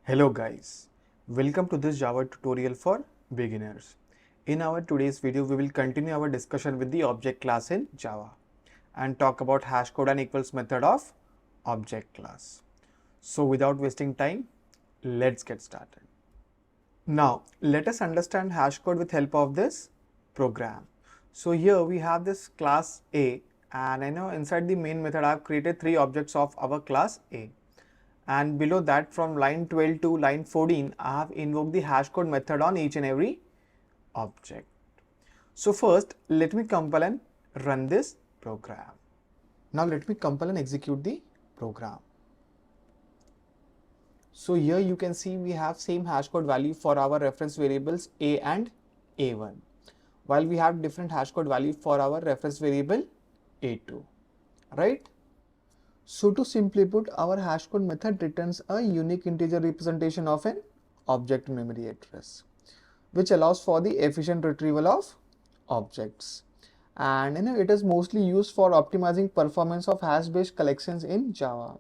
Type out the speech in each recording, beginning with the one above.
Hello guys, welcome to this Java tutorial for beginners. In our today's video, we will continue our discussion with the object class in Java and talk about hashcode and equals method of object class. So without wasting time, let's get started. Now let us understand hashcode with help of this program. So here we have this class A, and I know inside the main method I have created three objects of our class A. And below that, from line 12 to line 14, I have invoked the hashcode method on each and every object. So first, let me compile and run this program. Now let me compile and execute the program. So here you can see we have same hashcode value for our reference variables A and A1, while we have different hashcode value for our reference variable A2, right? So to simply put, our hashcode method returns a unique integer representation of an object memory address, which allows for the efficient retrieval of objects. And it is mostly used for optimizing performance of hash-based collections in Java.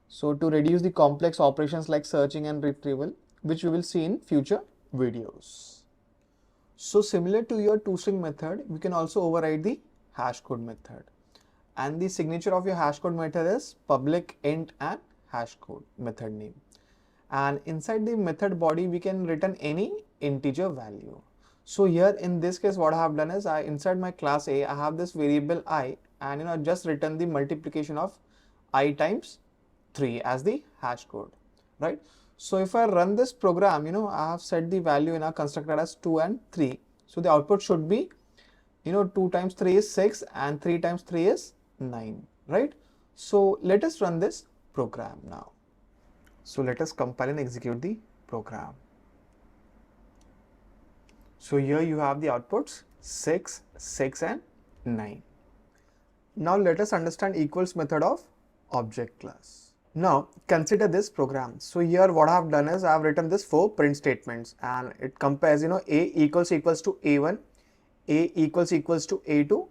So to reduce the complex operations like searching and retrieval, which we will see in future videos. So similar to your toString method, we can also override the hashcode method. And the signature of your hashcode method is public int and hashcode method name. And inside the method body, we can return any integer value. So here in this case, what I have done is inside my class A, I have this variable I, and just written the multiplication of I times 3 as the hashcode, right? So if I run this program, I have set the value in our constructor as 2 and 3. So the output should be, 2 times 3 is 6 and 3 times 3 is 9, right? So let us run this program now. So let us compile and execute the program. So here you have the outputs 6, 6 and 9. Now let us understand equals method of object class. Now consider this program. So here what I have done is I have written this 4 print statements, and it compares A equals to A1, A equals to A2.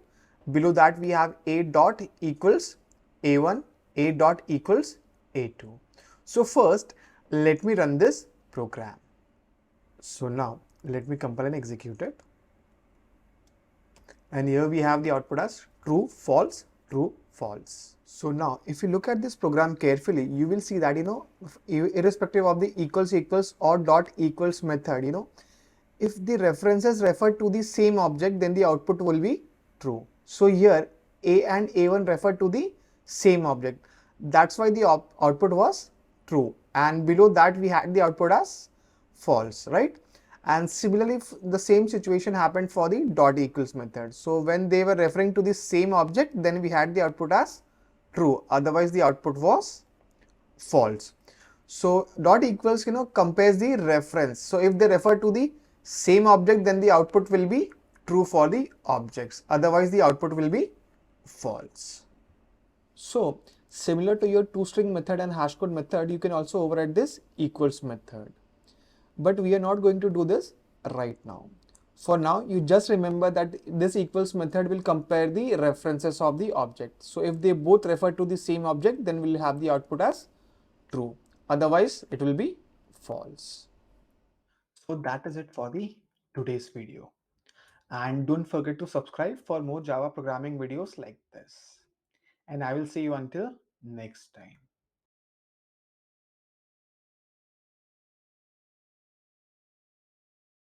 Below that we have A dot equals A1, A dot equals A2. So first let me run this program. So now let me compile and execute it. And here we have the output as true, false, true, false. So now if you look at this program carefully, you will see that irrespective of the equals or dot equals method, if the references refer to the same object, then the output will be true. So here A and A1 refer to the same object. That's why the output was true. And below that we had the output as false, right? And similarly, the same situation happened for the dot equals method. So when they were referring to the same object, then we had the output as true. Otherwise the output was false. So dot equals, compares the reference. So if they refer to the same object, then the output will be true for the objects. Otherwise the output will be false. So similar to your toString method and hashcode method, you can also override this equals method. But we are not going to do this right now. For now, you just remember that this equals method will compare the references of the object. So if they both refer to the same object, then we'll have the output as true. Otherwise it will be false. So that is it for the today's video. And don't forget to subscribe for more Java programming videos like this. And I will see you until next time.